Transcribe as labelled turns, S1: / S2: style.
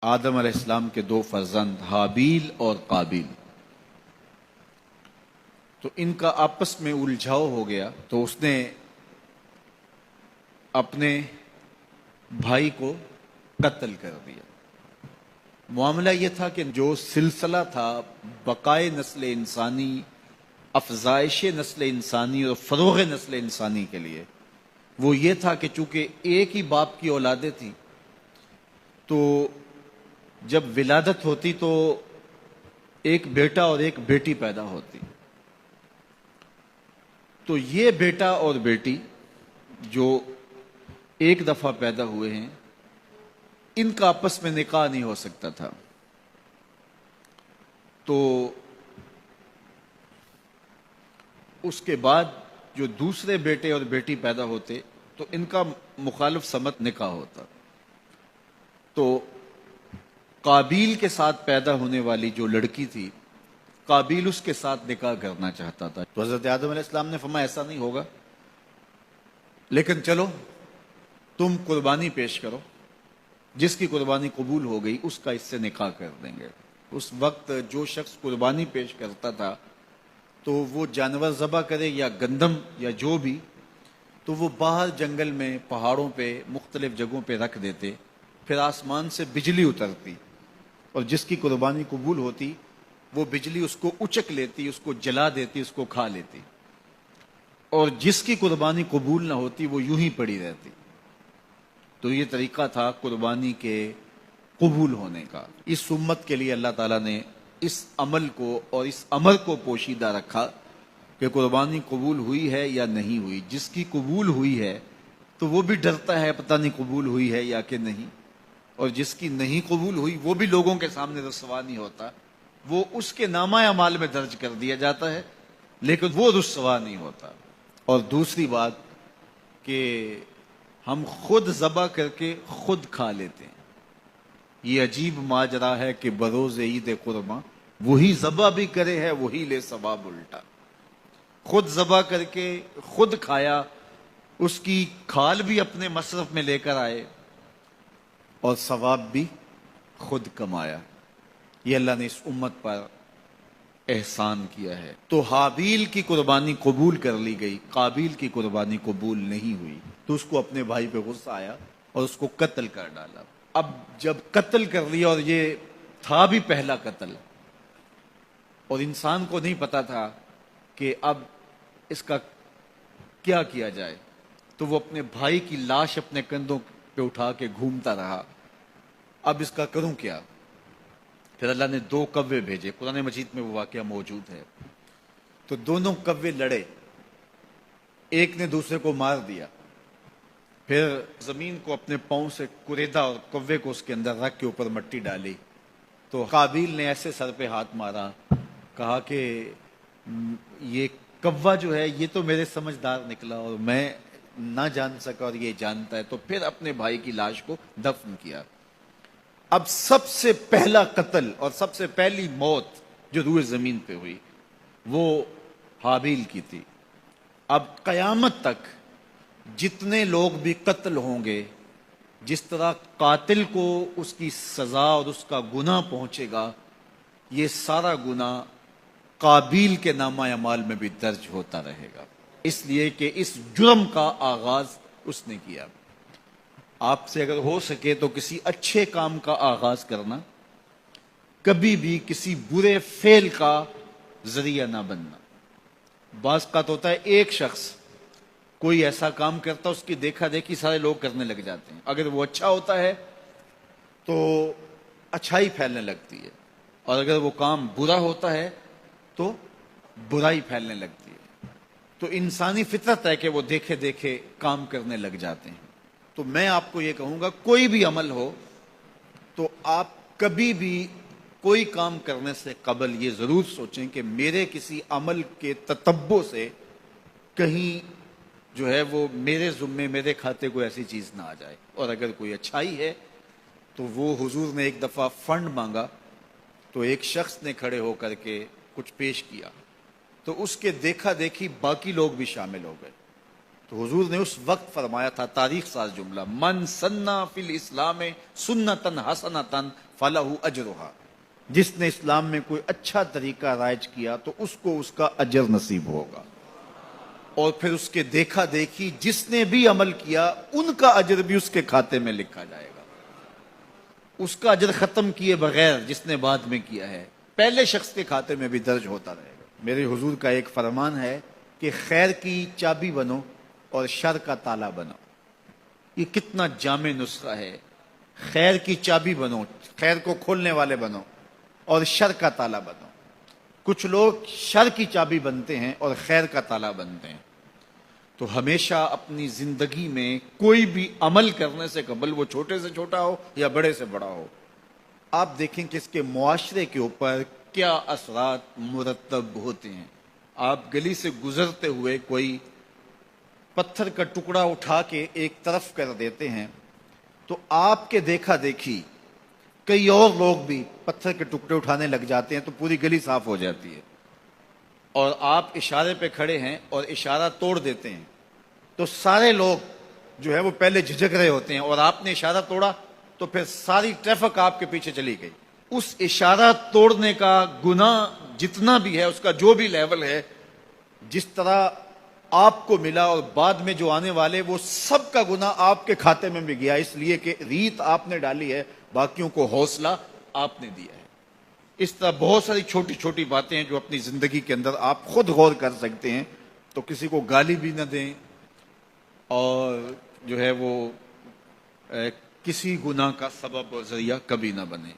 S1: آدم علیہ السلام کے دو فرزند حابیل اور قابیل، تو ان کا آپس میں الجھاؤ ہو گیا، تو اس نے اپنے بھائی کو قتل کر دیا۔ معاملہ یہ تھا کہ جو سلسلہ تھا بقائے نسل انسانی، افزائش نسل انسانی اور فروغ نسل انسانی کے لیے، وہ یہ تھا کہ چونکہ ایک ہی باپ کی اولادیں تھیں، تو جب ولادت ہوتی تو ایک بیٹا اور ایک بیٹی پیدا ہوتی، تو یہ بیٹا اور بیٹی جو ایک دفعہ پیدا ہوئے ہیں، ان کا آپس میں نکاح نہیں ہو سکتا تھا۔ تو اس کے بعد جو دوسرے بیٹے اور بیٹی پیدا ہوتے تو ان کا مخالف سمت نکاح ہوتا۔ تو قابیل کے ساتھ پیدا ہونے والی جو لڑکی تھی، قابیل اس کے ساتھ نکاح کرنا چاہتا تھا، تو حضرت آدم علیہ السلام نے فرمایا ایسا نہیں ہوگا، لیکن چلو تم قربانی پیش کرو، جس کی قربانی قبول ہو گئی اس کا اس سے نکاح کر دیں گے۔ اس وقت جو شخص قربانی پیش کرتا تھا تو وہ جانور ذبح کرے یا گندم یا جو بھی، تو وہ باہر جنگل میں پہاڑوں پہ مختلف جگہوں پہ رکھ دیتے، پھر آسمان سے بجلی اترتی اور جس کی قربانی قبول ہوتی وہ بجلی اس کو اچک لیتی، اس کو جلا دیتی، اس کو کھا لیتی، اور جس کی قربانی قبول نہ ہوتی وہ یوں ہی پڑی رہتی۔ تو یہ طریقہ تھا قربانی کے قبول ہونے کا۔ اس امت کے لیے اللہ تعالیٰ نے اس عمل کو اور اس امر کو پوشیدہ رکھا کہ قربانی قبول ہوئی ہے یا نہیں ہوئی۔ جس کی قبول ہوئی ہے تو وہ بھی ڈرتا ہے پتہ نہیں قبول ہوئی ہے یا کہ نہیں، اور جس کی نہیں قبول ہوئی وہ بھی لوگوں کے سامنے رسوا نہیں ہوتا، وہ اس کے نامہ اعمال میں درج کر دیا جاتا ہے لیکن وہ رسوا نہیں ہوتا۔ اور دوسری بات کہ ہم خود ذبح کر کے خود کھا لیتے ہیں۔ یہ عجیب ماجرا ہے کہ بروز عید قرباں وہی ذبح بھی کرے ہے وہی لے ثواب الٹا۔ خود ذبح کر کے خود کھایا، اس کی کھال بھی اپنے مصرف میں لے کر آئے اور ثواب بھی خود کمایا۔ یہ اللہ نے اس امت پر احسان کیا ہے۔ تو حابیل کی قربانی قبول کر لی گئی، قابیل کی قربانی قبول نہیں ہوئی، تو اس کو اپنے بھائی پہ غصہ آیا اور اس کو قتل کر ڈالا۔ اب جب قتل کر لیا، اور یہ تھا بھی پہلا قتل، اور انسان کو نہیں پتا تھا کہ اب اس کا کیا کیا جائے، تو وہ اپنے بھائی کی لاش اپنے کندھوں پہ اٹھا کے گھومتا رہا، اب اس کا کروں کیا؟ پھر اللہ نے دو کوے بھیجے، قرآن مجید میں وہ واقعہ موجود ہے۔ تو دونوں کوے لڑے، ایک نے دوسرے کو مار دیا، پھر زمین کو اپنے پاؤں سے کریدا اور کوے کو اس کے اندر رکھ کے اوپر مٹی ڈالی۔ تو قابیل نے ایسے سر پہ ہاتھ مارا، کہا کہ یہ کوا جو ہے یہ تو میرے سمجھدار نکلا اور میں نہ جان سکا اور یہ جانتا ہے، تو پھر اپنے بھائی کی لاش کو دفن کیا۔ اب سب سے پہلا قتل اور سب سے پہلی موت جو روئے زمین پہ ہوئی وہ حابیل کی تھی۔ اب قیامت تک جتنے لوگ بھی قتل ہوں گے، جس طرح قاتل کو اس کی سزا اور اس کا گناہ پہنچے گا، یہ سارا گناہ قابیل کے نامہ اعمال میں بھی درج ہوتا رہے گا، اس لیے کہ اس جرم کا آغاز اس نے کیا۔ آپ سے اگر ہو سکے تو کسی اچھے کام کا آغاز کرنا، کبھی بھی کسی برے فعل کا ذریعہ نہ بننا۔ بعض اوقات ہوتا ہے ایک شخص کوئی ایسا کام کرتا، اس کی دیکھا دیکھی سارے لوگ کرنے لگ جاتے ہیں، اگر وہ اچھا ہوتا ہے تو اچھائی پھیلنے لگتی ہے، اور اگر وہ کام برا ہوتا ہے تو برائی پھیلنے لگتی ہے۔ تو انسانی فطرت ہے کہ وہ دیکھے دیکھے کام کرنے لگ جاتے ہیں۔ تو میں آپ کو یہ کہوں گا، کوئی بھی عمل ہو تو آپ کبھی بھی کوئی کام کرنے سے قبل یہ ضرور سوچیں کہ میرے کسی عمل کے تتبع سے کہیں جو ہے وہ میرے ذمے میرے کھاتے کو ایسی چیز نہ آ جائے۔ اور اگر کوئی اچھائی ہے تو وہ حضور نے ایک دفعہ فنڈ مانگا تو ایک شخص نے کھڑے ہو کر کے کچھ پیش کیا، تو اس کے دیکھا دیکھی باقی لوگ بھی شامل ہو گئے، تو حضور نے اس وقت فرمایا تھا تاریخ ساز جملہ، من سنّا فی الاسلام سنتن حسنتن فلہ اجرھا، جس نے اسلام میں کوئی اچھا طریقہ رائج کیا تو اس کو اس کا اجر نصیب ہوگا، اور پھر اس کے دیکھا دیکھی جس نے بھی عمل کیا ان کا اجر بھی اس کے کھاتے میں لکھا جائے گا، اس کا اجر ختم کیے بغیر جس نے بعد میں کیا ہے پہلے شخص کے کھاتے میں بھی درج ہوتا رہے گا۔ میرے حضور کا ایک فرمان ہے کہ خیر کی چابی بنو اور شر کا تالا بنو۔ یہ کتنا جامع نسخہ ہے، خیر کی چابی بنو، خیر کو کھولنے والے بنو، اور شر کا تالا بنو۔ کچھ لوگ شر کی چابی بنتے ہیں اور خیر کا تالا بنتے ہیں۔ تو ہمیشہ اپنی زندگی میں کوئی بھی عمل کرنے سے قبل، وہ چھوٹے سے چھوٹا ہو یا بڑے سے بڑا ہو، آپ دیکھیں کہ اس کے معاشرے کے اوپر کیا اثرات مرتب ہوتے ہیں۔ آپ گلی سے گزرتے ہوئے کوئی پتھر کا ٹکڑا اٹھا کے ایک طرف کر دیتے ہیں تو آپ کے دیکھا دیکھی کئی اور لوگ بھی پتھر کے ٹکڑے اٹھانے لگ جاتے ہیں تو پوری گلی صاف ہو جاتی ہے، اور آپ اشارے پہ کھڑے ہیں اور اشارہ توڑ دیتے ہیں تو سارے لوگ جو ہے وہ پہلے جھجک رہے ہوتے ہیں، اور آپ نے اشارہ توڑا تو پھر ساری ٹریفک آپ کے پیچھے چلی گئی۔ اس اشارہ توڑنے کا گناہ جتنا بھی ہے، اس کا جو بھی لیول ہے، جس طرح آپ کو ملا اور بعد میں جو آنے والے، وہ سب کا گناہ آپ کے کھاتے میں بھی گیا، اس لیے کہ ریت آپ نے ڈالی ہے، باقیوں کو حوصلہ آپ نے دیا ہے۔ اس طرح بہت ساری چھوٹی چھوٹی باتیں ہیں جو اپنی زندگی کے اندر آپ خود غور کر سکتے ہیں، تو کسی کو گالی بھی نہ دیں، اور جو ہے وہ کسی گناہ کا سبب اور ذریعہ کبھی نہ بنے۔